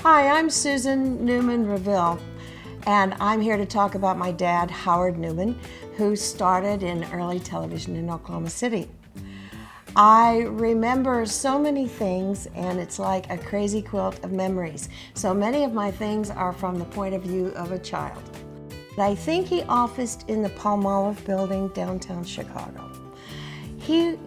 Hi, I'm Susan Neumann Reville, and I'm here to talk about my dad, Howard Neumann, who started in early television in Oklahoma City. I remember so many things, and it's like a crazy quilt of memories. So many of my things are from the point of view of a child. I think he officed in the Palmolive building downtown Chicago. He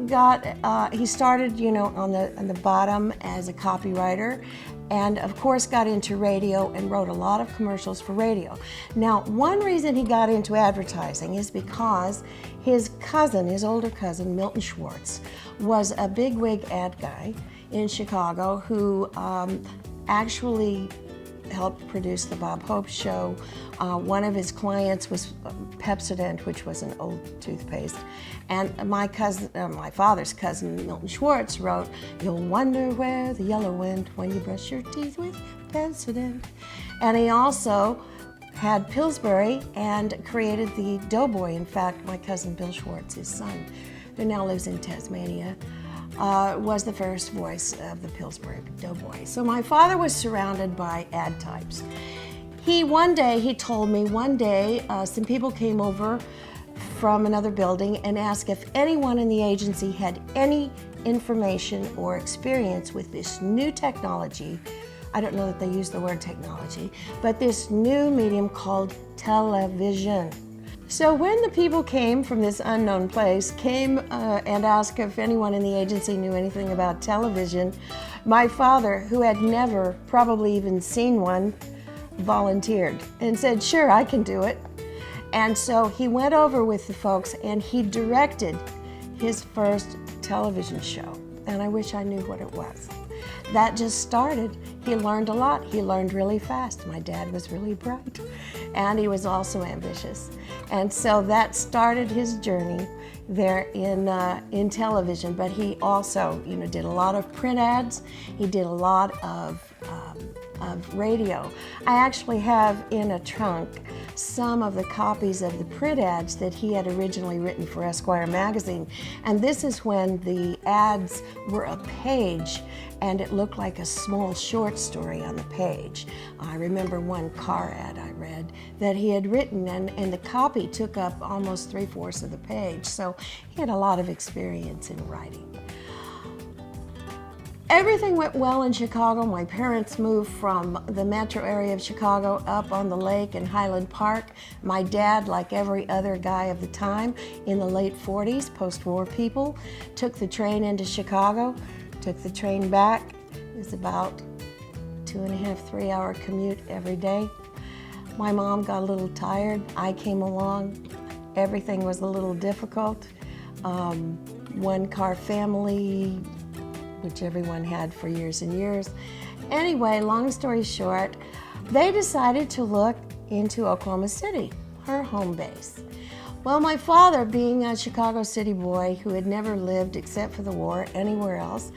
started, on the bottom as a copywriter, and of course got into radio and wrote a lot of commercials for radio. Now, one reason he got into advertising is because his older cousin, Milton Schwartz, was a bigwig ad guy in Chicago who actually helped produce the Bob Hope show. One of his clients was Pepsodent, which was an old toothpaste. And my father's cousin, Milton Schwartz, wrote, "You'll wonder where the yellow went when you brush your teeth with Pepsodent." And he also had Pillsbury and created the Doughboy. In fact, my cousin Bill Schwartz, his son, who now lives in Tasmania, was the first voice of the Pillsbury Doughboy. So my father was surrounded by ad types. One day he told me some people came over from another building and asked if anyone in the agency had any information or experience with this new technology. I don't know that they use the word technology, but this new medium called television. So when the people came from this unknown place, and asked if anyone in the agency knew anything about television, my father, who had never probably even seen one, volunteered and said, "Sure, I can do it." And so he went over with the folks and he directed his first television show. And I wish I knew what it was. That just started. He learned a lot. He learned really fast. My dad was really bright, and he was also ambitious. And so that started his journey there in television. But he also, did a lot of print ads. He did a lot of radio. I actually have in a trunk some of the copies of the print ads that he had originally written for Esquire magazine. And this is when the ads were a page and it looked like a small short story on the page. I remember one car ad I read that he had written, and the copy took up almost 3/4 of the page. So he had a lot of experience in writing. Everything went well in Chicago. My parents moved from the metro area of Chicago up on the lake in Highland Park. My dad, like every other guy of the time, in the late 40s, post-war people, took the train into Chicago, took the train back. It was about 2.5, 3-hour commute every day. My mom got a little tired. I came along. Everything was a little difficult. One-car family, which everyone had for years and years. Anyway, long story short, they decided to look into Oklahoma City, her home base. Well, my father, being a Chicago City boy who had never lived except for the war anywhere else,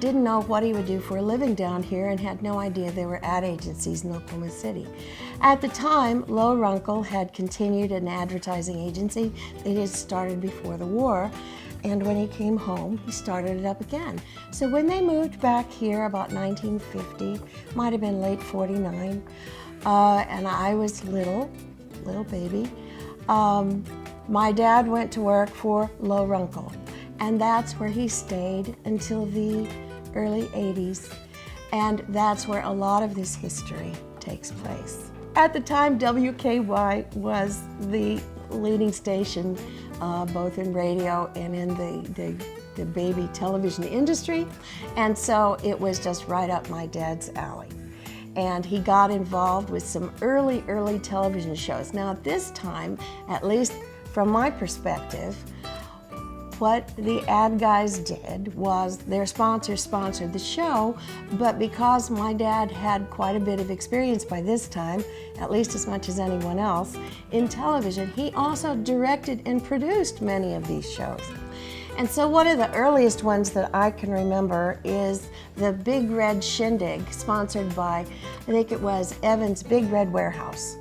didn't know what he would do for a living down here and had no idea there were ad agencies in Oklahoma City. At the time, Low Runkle had continued an advertising agency that had started before the war. And when he came home, he started it up again. So when they moved back here about 1950, might have been late 49, and I was little baby, my dad went to work for Low Runkle. And that's where he stayed until the early 80s. And that's where a lot of this history takes place. At the time, WKY was the leading station, both in radio and in the baby television industry. And so it was just right up my dad's alley. And he got involved with some early television shows. Now at this time, at least from my perspective, what the ad guys did was their sponsors sponsored the show, but because my dad had quite a bit of experience by this time, at least as much as anyone else, in television, he also directed and produced many of these shows. And so one of the earliest ones that I can remember is the Big Red Shindig, sponsored by, I think it was Evan's Big Red Warehouse.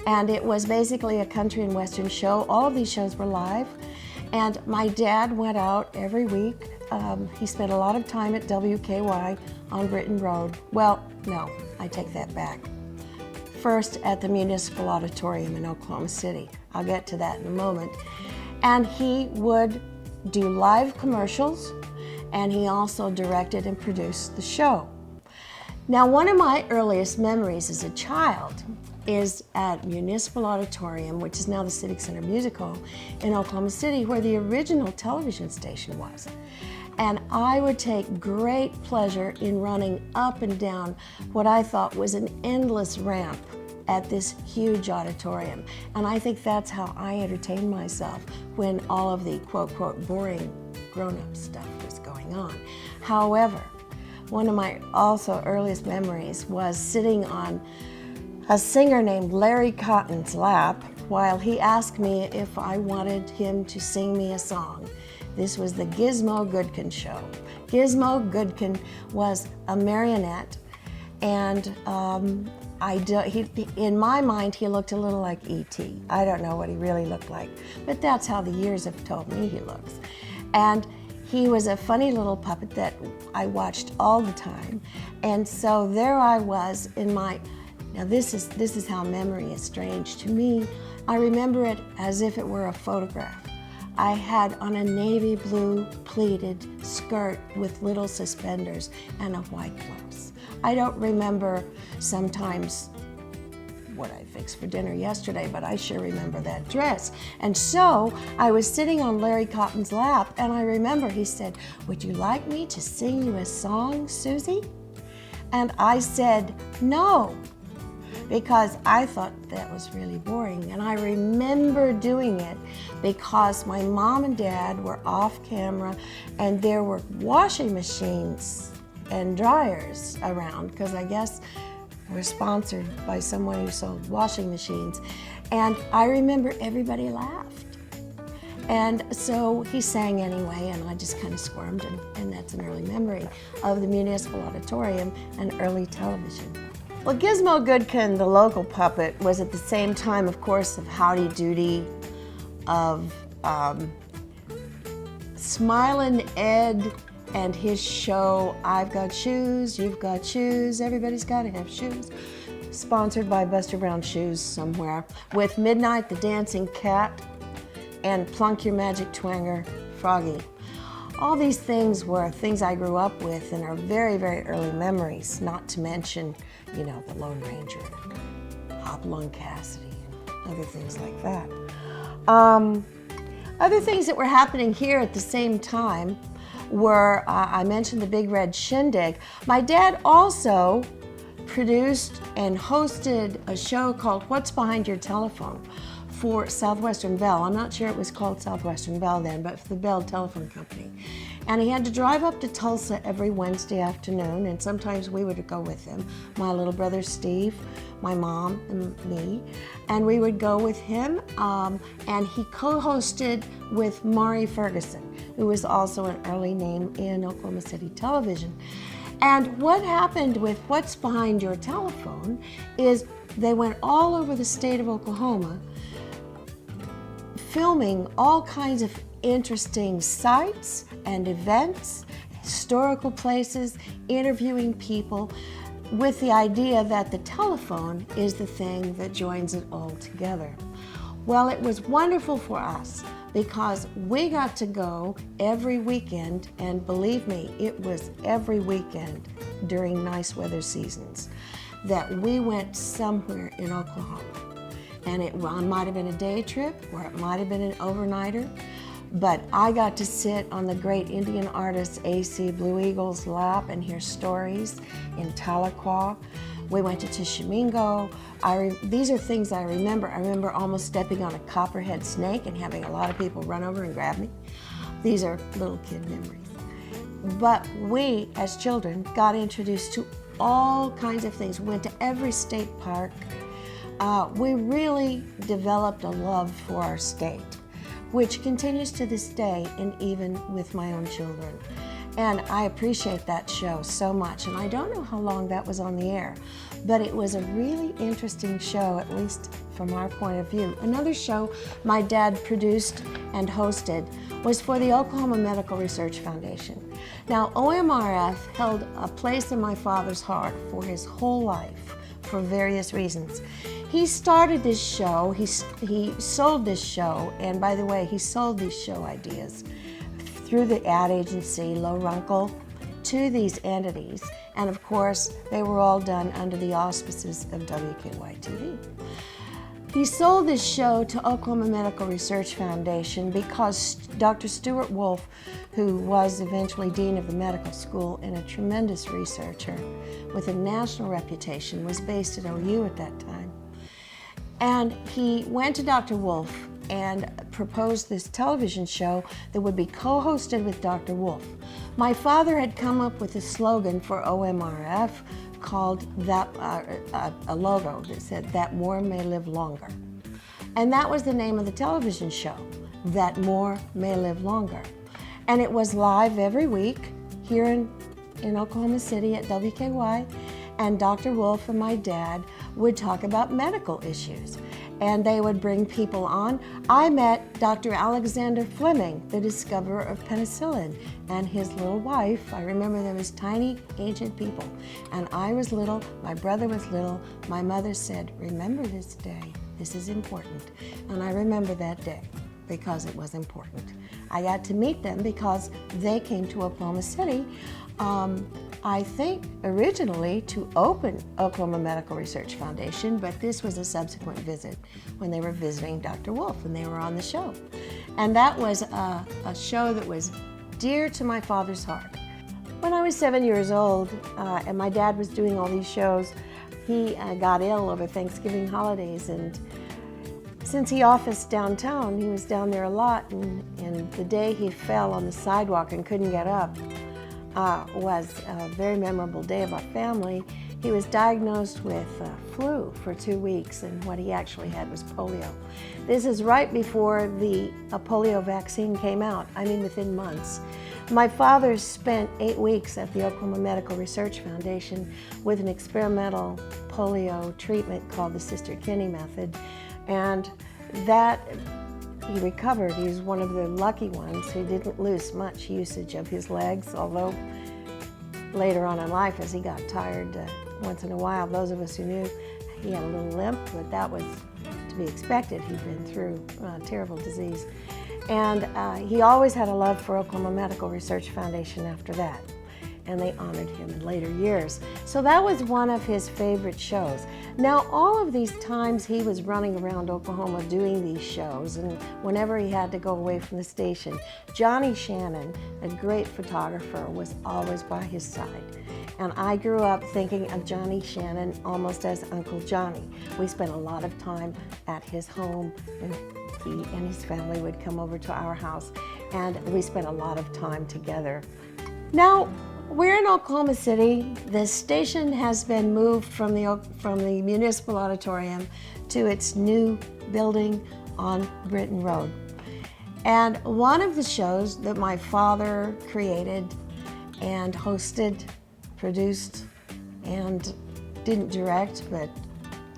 And it was basically a country and western show. All of these shows were live. And my dad went out every week he spent a lot of time at WKY on Britton Road. Well, no, I take that back. First at the Municipal Auditorium in Oklahoma City. I'll get to that in a moment. And he would do live commercials, and he also directed and produced the show. Now, one of my earliest memories as a child is at Municipal Auditorium, which is now the Civic Center Music Hall in Oklahoma City, where the original television station was. And I would take great pleasure in running up and down what I thought was an endless ramp at this huge auditorium. And I think that's how I entertained myself when all of the quote, boring grown-up stuff was going on. However, one of my also earliest memories was sitting on a singer named Larry Cotton's lap while he asked me if I wanted him to sing me a song. This was the Gizmo Goodkin show. Gizmo Goodkin was a marionette, and in my mind, he looked a little like E.T. I don't know what he really looked like, but that's how the years have told me he looks. And he was a funny little puppet that I watched all the time. And so there I was in my, now this is how memory is strange to me. I remember it as if it were a photograph. I had on a navy blue pleated skirt with little suspenders and a white blouse. I don't remember sometimes what I fixed for dinner yesterday, but I sure remember that dress. And so I was sitting on Larry Cotton's lap, and I remember he said, "Would you like me to sing you a song, Susie?" And I said, "No," because I thought that was really boring. And I remember doing it because my mom and dad were off camera, and there were washing machines and dryers around, because I guess we're sponsored by someone who sold washing machines. And I remember everybody laughed. And so he sang anyway, and I just kind of squirmed, and that's an early memory of the Municipal Auditorium and early television. Well, Gizmo Goodkin, the local puppet, was at the same time, of course, of Howdy Doody, of Smilin' Ed, and his show, I've Got Shoes, You've Got Shoes, Everybody's Gotta Have Shoes, sponsored by Buster Brown Shoes somewhere, with Midnight the Dancing Cat and Plunk Your Magic Twanger, Froggy. All these things were things I grew up with and are very, very early memories, not to mention, you know, the Lone Ranger, Hopalong Cassidy, and other things like that. Other things that were happening here at the same time were, I mentioned the Big Red Shindig. My dad also produced and hosted a show called What's Behind Your Telephone for Southwestern Bell. I'm not sure it was called Southwestern Bell then, but for the Bell Telephone Company. And he had to drive up to Tulsa every Wednesday afternoon, and sometimes we would go with him. My little brother Steve, my mom, and me. And we would go with him, and he co-hosted with Maury Ferguson, who was also an early name in Oklahoma City television. And what happened with What's Behind Your Telephone is they went all over the state of Oklahoma filming all kinds of interesting sites and events, historical places, interviewing people, with the idea that the telephone is the thing that joins it all together. Well, it was wonderful for us because we got to go every weekend, and believe me, it was every weekend during nice weather seasons that we went somewhere in Oklahoma. And it might have been a day trip, or it might have been an overnighter, but I got to sit on the great Indian artist A.C. Blue Eagle's lap and hear stories in Tahlequah. We went to Tishomingo. These are things I remember. I remember almost stepping on a copperhead snake and having a lot of people run over and grab me. These are little kid memories. But we, as children, got introduced to all kinds of things. We went to every state park. We really developed a love for our state, which continues to this day, and even with my own children. And I appreciate that show so much. And I don't know how long that was on the air, but it was a really interesting show, at least from our point of view. Another show my dad produced and hosted was for the Oklahoma Medical Research Foundation. Now, OMRF held a place in my father's heart for his whole life for various reasons. He started this show, he sold this show, and by the way, he sold these show ideas through the ad agency, Low Runkle, to these entities. And of course, they were all done under the auspices of WKY-TV. He sold this show to Oklahoma Medical Research Foundation because Dr. Stuart Wolf, who was eventually dean of the medical school and a tremendous researcher with a national reputation, was based at OU at that time. And he went to Dr. Wolf and proposed this television show that would be co-hosted with Dr. Wolf. My father had come up with a slogan for OMRF called a logo that said, "That More May Live Longer." And that was the name of the television show, That More May Live Longer. And it was live every week here in Oklahoma City at WKY, and Dr. Wolf and my dad would talk about medical issues. And they would bring people on. I met Dr. Alexander Fleming, the discoverer of penicillin, and his little wife. I remember them as tiny, ancient people. And I was little, my brother was little. My mother said, "Remember this day, this is important." And I remember that day because it was important. I got to meet them because they came to Oklahoma City, I think originally to open Oklahoma Medical Research Foundation, but this was a subsequent visit when they were visiting Dr. Wolf and they were on the show. And that was a show that was dear to my father's heart. When I was 7 years old and my dad was doing all these shows, he got ill over Thanksgiving holidays, and since he officed downtown, he was down there a lot, and the day he fell on the sidewalk and couldn't get up was a very memorable day of our family. He was diagnosed with flu for 2 weeks, and what he actually had was polio. This is right before the polio vaccine came out, I mean within months. My father spent 8 weeks at the Oklahoma Medical Research Foundation with an experimental polio treatment called the Sister Kinney method, and that he recovered. He was one of the lucky ones who didn't lose much usage of his legs, although later on in life, as he got tired once in a while, those of us who knew, he had a little limp, but that was to be expected. He'd been through a terrible disease. And he always had a love for Oklahoma Medical Research Foundation after that, and they honored him in later years. So that was one of his favorite shows. Now, all of these times he was running around Oklahoma doing these shows, and whenever he had to go away from the station, Johnny Shannon, a great photographer, was always by his side. And I grew up thinking of Johnny Shannon almost as Uncle Johnny. We spent a lot of time at his home, and he and his family would come over to our house, and we spent a lot of time together. Now, we're in Oklahoma City. The station has been moved from the municipal auditorium to its new building on Britton Road. And one of the shows that my father created and hosted, produced, and didn't direct, but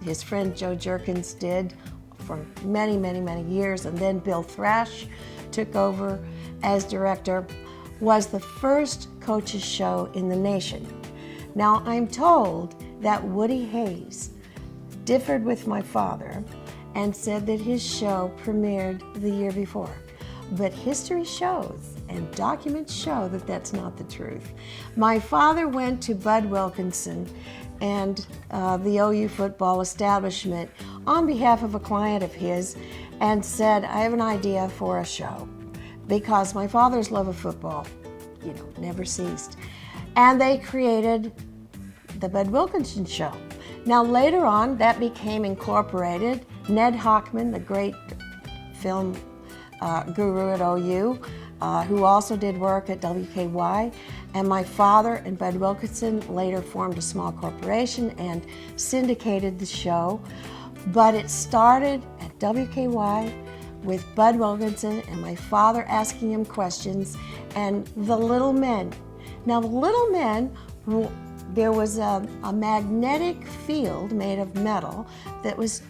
his friend Joe Jerkins did for many, many, many years, and then Bill Thrash took over as director, was the first coaches show in the nation. Now, I'm told that Woody Hayes differed with my father and said that his show premiered the year before. But history shows and documents show that that's not the truth. My father went to Bud Wilkinson and the OU football establishment on behalf of a client of his and said, "I have an idea for a show," because my father's love of football, never ceased. And they created the Bud Wilkinson Show. Now later on, that became incorporated. Ned Hockman, the great film guru at OU, who also did work at WKY, and my father and Bud Wilkinson later formed a small corporation and syndicated the show. But it started at WKY with Bud Wilkinson and my father asking him questions, and the Little Men. Now, the Little Men, there was a magnetic field made of metal that was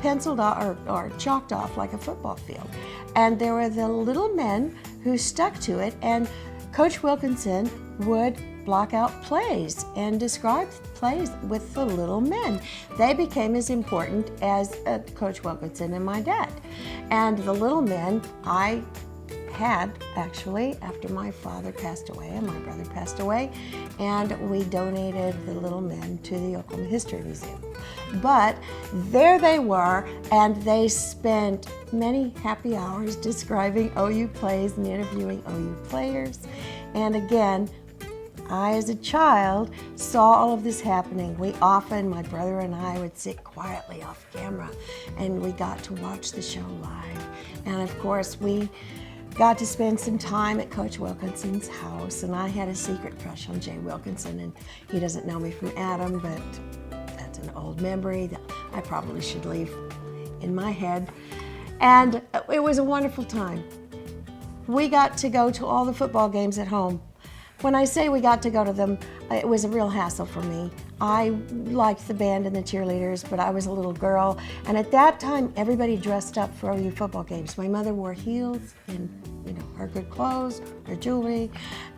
penciled off or chalked off like a football field. And there were the little men who stuck to it, and Coach Wilkinson would block out plays and describe plays with the little men. They became as important as Coach Wilkinson and my dad. And the little men I had actually after my father passed away and my brother passed away, and we donated the little men to the Oklahoma History Museum. But there they were, and they spent many happy hours describing OU plays and interviewing OU players. And again, I, as a child, saw all of this happening. We often, my brother and I, would sit quietly off camera, and we got to watch the show live. And of course, we got to spend some time at Coach Wilkinson's house, and I had a secret crush on Jay Wilkinson, and he doesn't know me from Adam, but that's an old memory that I probably should leave in my head. And it was a wonderful time. We got to go to all the football games at home. When I say we got to go to them, it was a real hassle for me. I liked the band and the cheerleaders, but I was a little girl, and at that time, everybody dressed up for OU football games. My mother wore heels and, her good clothes, her jewelry,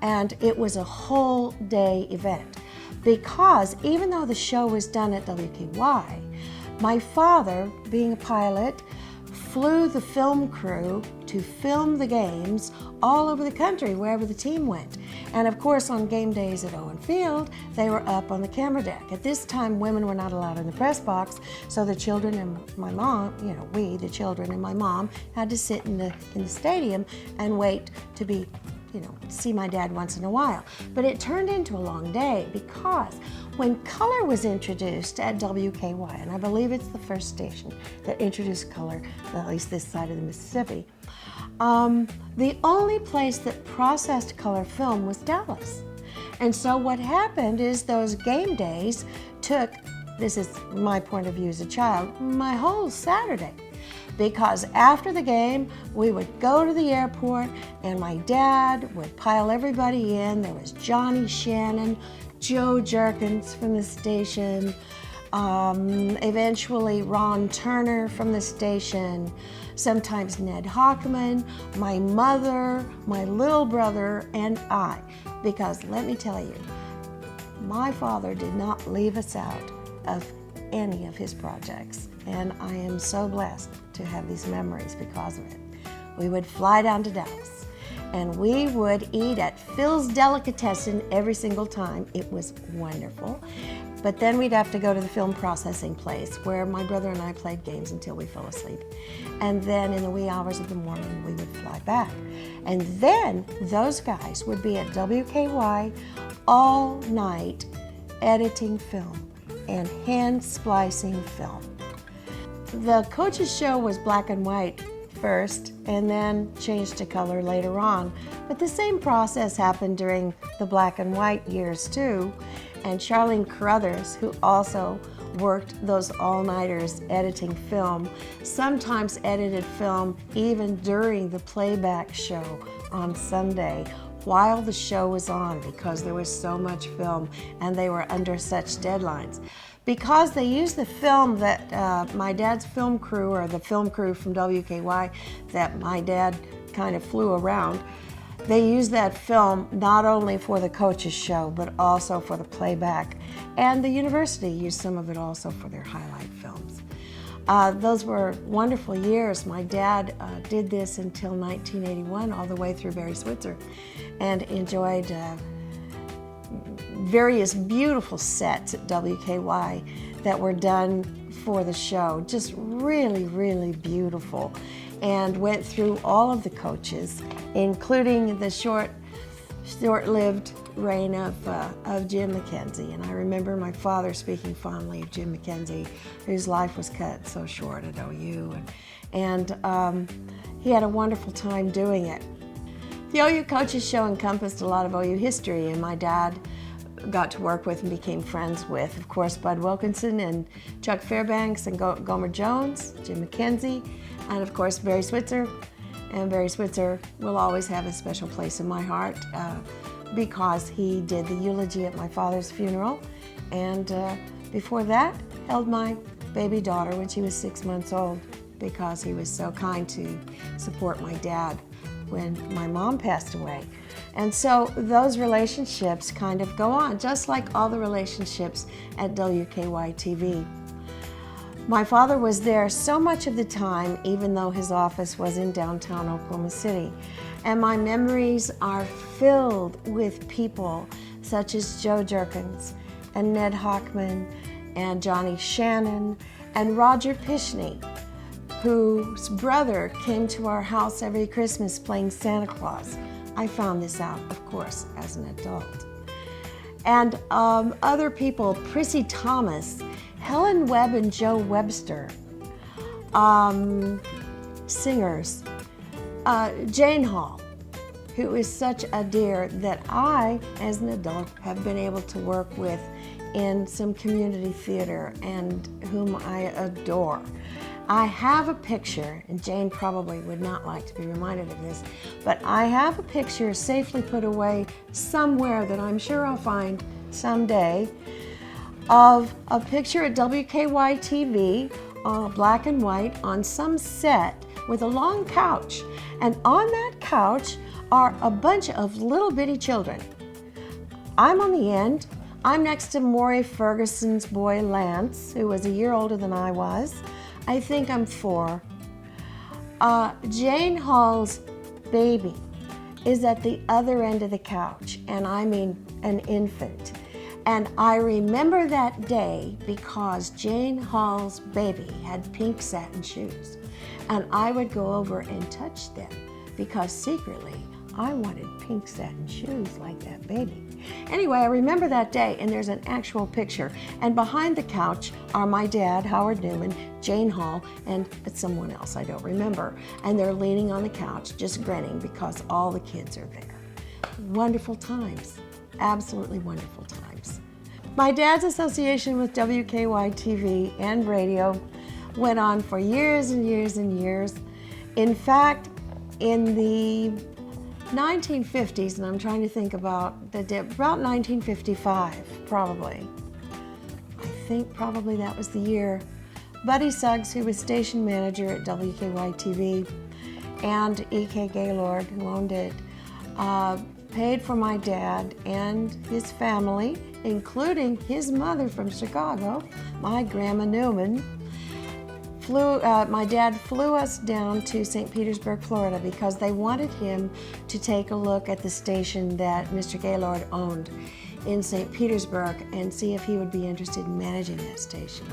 and it was a whole day event. Because even though the show was done at WKY, my father, being a pilot, flew the film crew to film the games all over the country, wherever the team went. And of course, on game days at Owen Field, they were up on the camera deck. At this time, women were not allowed in the press box, so the children and my mom, we, the children and my mom, had to sit in the stadium and wait to be, see my dad once in a while. But it turned into a long day because when color was introduced at WKY, and I believe it's the first station that introduced color, at least this side of the Mississippi, the only place that processed color film was Dallas. And so what happened is those game days took, this is my point of view as a child, my whole Saturday. Because after the game, we would go to the airport and my dad would pile everybody in. There was Johnny Shannon, Joe Jerkins from the station, eventually Ron Turner from the station, sometimes Ned Hockman, my mother, my little brother, and I. Because let me tell you, my father did not leave us out of any of his projects. And I am so blessed to have these memories because of it. We would fly down to Dallas and we would eat at Phil's Delicatessen every single time. It was wonderful. But then we'd have to go to the film processing place where my brother and I played games until we fell asleep. And then in the wee hours of the morning, we would fly back. And then those guys would be at WKY all night editing film and hand splicing film. The coach's show was black and white first and then changed to color later on. But the same process happened during the black and white years too. And Charlene Carruthers, who also worked those all-nighters editing film, sometimes edited film even during the playback show on Sunday while the show was on because there was so much film and they were under such deadlines. Because they used the film that my dad's film crew, or the film crew from WKY that my dad kind of flew around, they used that film not only for the coach's show, but also for the playback. And the university used some of it also for their highlight films. Those were wonderful years. My dad did this until 1981, all the way through Barry Switzer, and enjoyed various beautiful sets at WKY that were done for the show. Just really, really beautiful. And went through all of the coaches, including the short-lived reign of Jim McKenzie. And I remember my father speaking fondly of Jim McKenzie, whose life was cut so short at OU. And he had a wonderful time doing it. The OU Coaches Show encompassed a lot of OU history, and my dad got to work with and became friends with, of course, Bud Wilkinson and Chuck Fairbanks and Gomer Jones, Jim McKenzie, and of course Barry Switzer. And Barry Switzer will always have a special place in my heart because he did the eulogy at my father's funeral, and before that held my baby daughter when she was 6 months old, because he was so kind to support my dad when my mom passed away. And so those relationships kind of go on, just like all the relationships at WKY-TV. My father was there so much of the time, even though his office was in downtown Oklahoma City. And my memories are filled with people such as Joe Jerkins and Ned Hockman and Johnny Shannon and Roger Pishney, whose brother came to our house every Christmas playing Santa Claus. I found this out, of course, as an adult. And other people, Prissy Thomas, Helen Webb and Joe Webster, singers, Jane Hall, who is such a dear that I, as an adult, have been able to work with in some community theater and whom I adore. I have a picture, and Jane probably would not like to be reminded of this, but I have a picture safely put away somewhere that I'm sure I'll find someday, of a picture at WKY-TV, black and white, on some set with a long couch. And on that couch are a bunch of little bitty children. I'm on the end. I'm next to Maury Ferguson's boy Lance, who was a year older than I was. I think I'm 4. Jane Hall's baby is at the other end of the couch, and I mean an infant. And I remember that day because Jane Hall's baby had pink satin shoes. And I would go over and touch them because secretly I wanted pink satin shoes like that baby. Anyway, I remember that day, and there's an actual picture. And behind the couch are my dad, Howard Neumann, Jane Hall, and someone else I don't remember. And they're leaning on the couch, just grinning because all the kids are there. Wonderful times, absolutely wonderful times. My dad's association with WKY-TV and radio went on for years and years and years. In fact, in the 1950s, and I'm trying to think about the dip, about 1955, probably. I think probably that was the year. Buddy Suggs, who was station manager at WKY-TV, and E.K. Gaylord, who owned it, paid for my dad and his family, including his mother from Chicago, my Grandma Neumann. My dad flew us down to St. Petersburg, Florida, because they wanted him to take a look at the station that Mr. Gaylord owned in St. Petersburg and see if he would be interested in managing that station.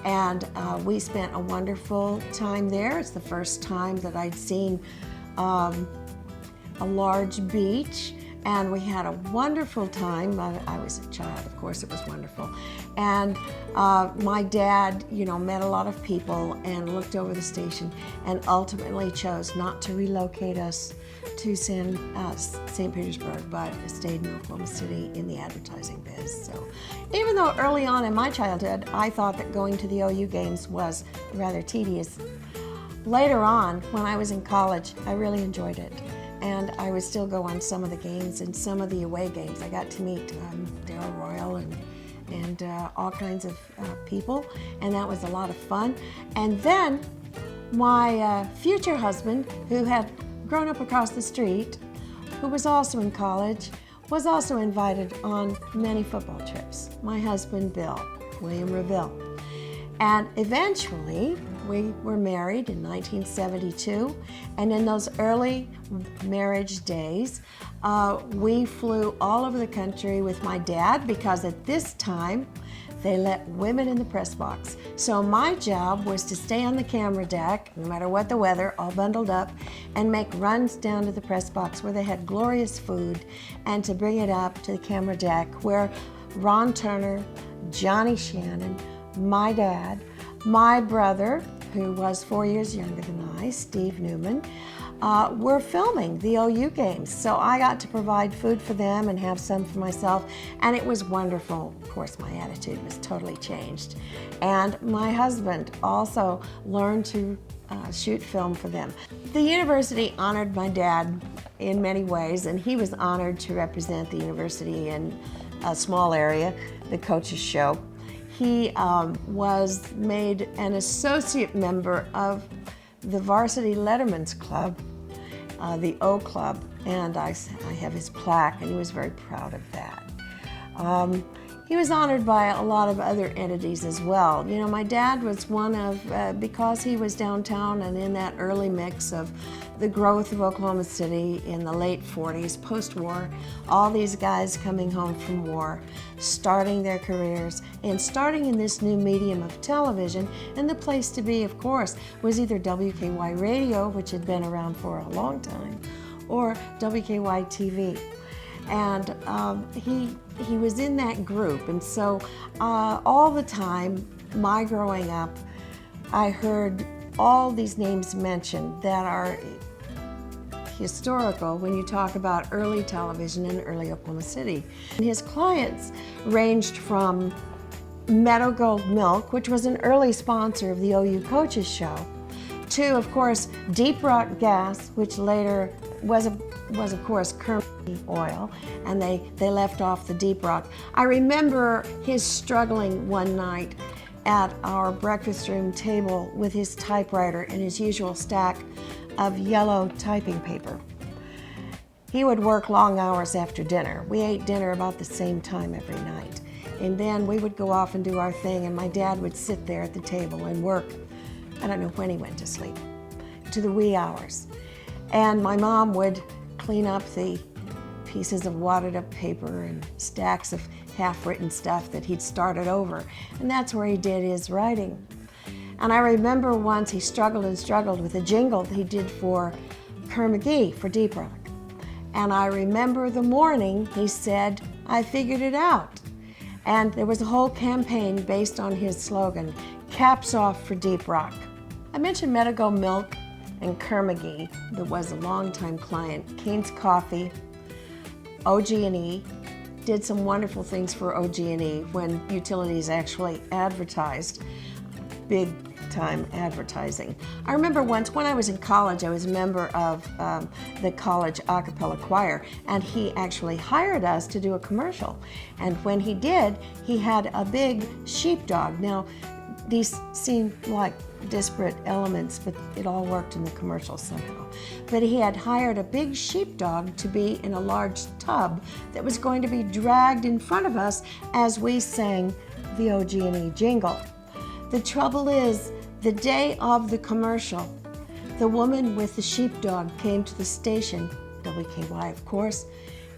And we spent a wonderful time there. It's the first time that I'd seen a large beach, and we had a wonderful time. I was a child, of course, it was wonderful. And my dad, met a lot of people and looked over the station and ultimately chose not to relocate us to St. Petersburg, but stayed in Oklahoma City in the advertising biz. So even though early on in my childhood, I thought that going to the OU games was rather tedious, later on, when I was in college, I really enjoyed it. And I would still go on some of the games and some of the away games. I got to meet Darryl Royal and all kinds of people, and that was a lot of fun. And then my future husband, who had grown up across the street, who was also in college, was also invited on many football trips. My husband, Bill, William Reville. And eventually, we were married in 1972, and in those early marriage days, we flew all over the country with my dad, because at this time, they let women in the press box. So my job was to stay on the camera deck, no matter what the weather, all bundled up, and make runs down to the press box where they had glorious food, and to bring it up to the camera deck where Ron Turner, Johnny Shannon, my dad, my brother, who was 4 years younger than I, Steve Neumann, were filming the OU games. So I got to provide food for them and have some for myself, and it was wonderful. Of course, my attitude was totally changed. And my husband also learned to shoot film for them. The university honored my dad in many ways, and he was honored to represent the university in a small area, the Coach's Show. He was made an associate member of the Varsity Letterman's Club, the O Club, and I have his plaque, and he was very proud of that. He was honored by a lot of other entities as well. You know, my dad was one of, because he was downtown and in that early mix of the growth of Oklahoma City in the late 40s, post-war, all these guys coming home from war, starting their careers, and starting in this new medium of television. And the place to be, of course, was either WKY Radio, which had been around for a long time, or WKY-TV. And he was in that group, and so all the time, my growing up, I heard all these names mentioned that are historical when you talk about early television in early Oklahoma City. And his clients ranged from Meadow Gold Milk, which was an early sponsor of the OU Coaches Show, to, of course, Deep Rock Gas, which later was of course Kermit oil, and they left off the Deep Rock. I remember his struggling one night at our breakfast room table with his typewriter and his usual stack of yellow typing paper. He would work long hours after dinner. We ate dinner about the same time every night. And then we would go off and do our thing, and my dad would sit there at the table and work. I don't know when he went to sleep, to the wee hours. And my mom would clean up the pieces of wadded up paper and stacks of half-written stuff that he'd started over. And that's where he did his writing. And I remember once he struggled and struggled with a jingle he did for Kerr-McGee for Deep Rock. And I remember the morning he said, "I figured it out." And there was a whole campaign based on his slogan, "Caps off for Deep Rock." I mentioned Meadow Milk and Kerr-McGee, that was a longtime client. Kane's Coffee, OG&E, did some wonderful things for OG&E when utilities actually advertised, big time advertising. I remember once when I was in college, I was a member of the college a cappella choir, and he actually hired us to do a commercial. And when he did, he had a big sheepdog. Now, these seem like disparate elements, but it all worked in the commercial somehow. But he had hired a big sheepdog to be in a large tub that was going to be dragged in front of us as we sang the OG&E jingle. The trouble is, the day of the commercial, the woman with the sheepdog came to the station, WKY of course,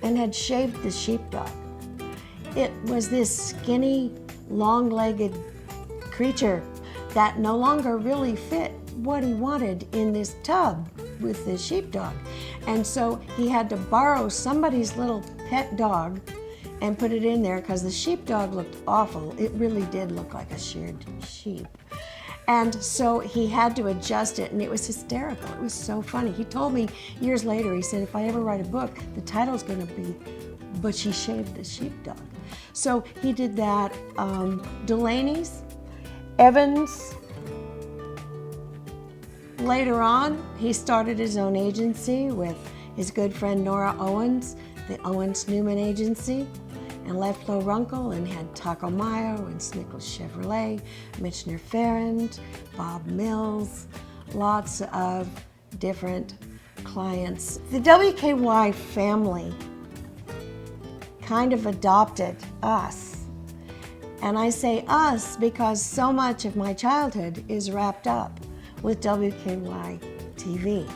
and had shaved the sheepdog. It was this skinny, long-legged creature that no longer really fit what he wanted in this tub with the sheepdog. And so he had to borrow somebody's little pet dog and put it in there because the sheepdog looked awful. It really did look like a sheared sheep. And so he had to adjust it, and it was hysterical. It was so funny. He told me years later, he said, if I ever write a book, the title's gonna be, "But She Shaved the Sheepdog." So he did that. Delaney's, Evans. Later on, he started his own agency with his good friend Nora Owens, the Owens-Neumann Agency, and left Low Runkle and had Taco Mayo and Snickles Chevrolet, Michener Ferrand, Bob Mills, lots of different clients. The WKY family kind of adopted us. And I say us because so much of my childhood is wrapped up with WKY-TV.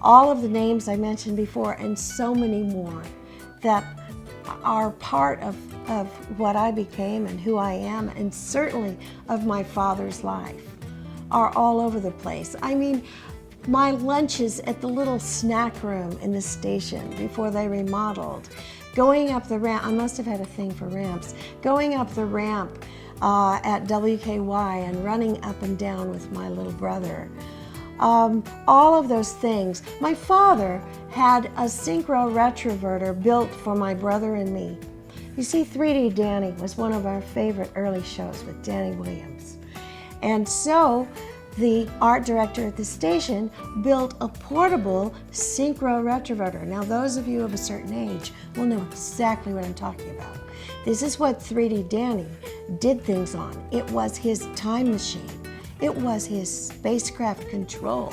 All of the names I mentioned before and so many more that are part of what I became and who I am, and certainly of my father's life, are all over the place. I mean, my lunches at the little snack room in the station before they remodeled, going up the ramp, I must have had a thing for ramps, going up the ramp at WKY and running up and down with my little brother. All of those things. My father had a synchro retroverter built for my brother and me. You see, 3D Danny was one of our favorite early shows with Danny Williams. And so the art director at the station built a portable synchro retroverter. Now, those of you of a certain age will know exactly what I'm talking about. This is what 3D Danny did things on. It was his time machine. It was his spacecraft control.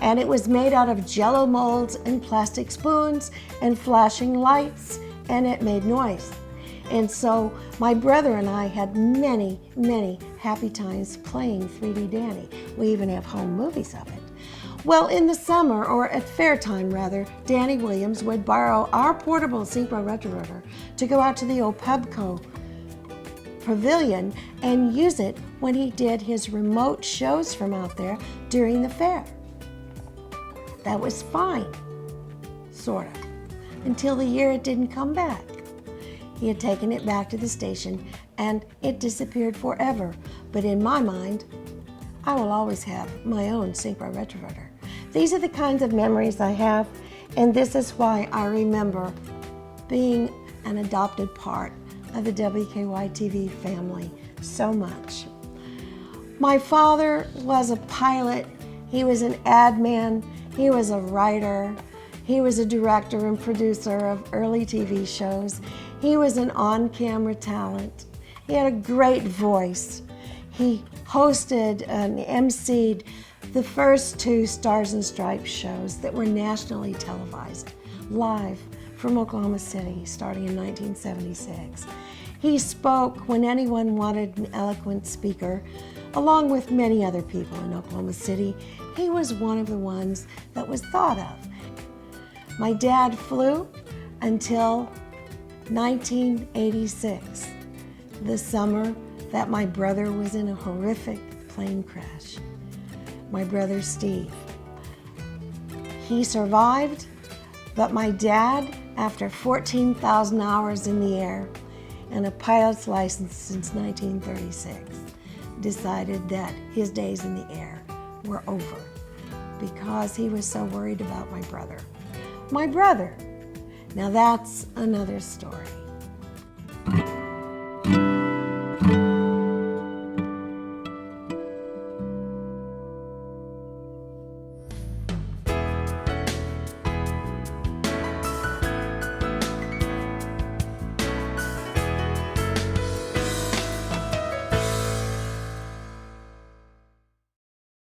And it was made out of jello molds and plastic spoons and flashing lights, and it made noise. And so my brother and I had many, many happy times playing 3D Danny. We even have home movies of it. Well, in the summer, or at fair time rather, Danny Williams would borrow our portable synchro retroverter to go out to the old Pubco pavilion and use it when he did his remote shows from out there during the fair. That was fine, sort of, until the year it didn't come back. He had taken it back to the station and it disappeared forever. But in my mind, I will always have my own synchro retroverter. These are the kinds of memories I have, and this is why I remember being an adopted part of the WKY-TV family so much. My father was a pilot, he was an ad man, he was a writer, he was a director and producer of early TV shows. He was an on-camera talent. He had a great voice. He hosted and emceed the first 2 Stars and Stripes shows that were nationally televised, live from Oklahoma City, starting in 1976. He spoke when anyone wanted an eloquent speaker, along with many other people in Oklahoma City. He was one of the ones that was thought of. My dad flew until 1986, the summer that my brother was in a horrific plane crash. My brother Steve. He survived, but my dad, after 14,000 hours in the air and a pilot's license since 1936, decided that his days in the air were over because he was so worried about my brother. My brother. Now that's another story.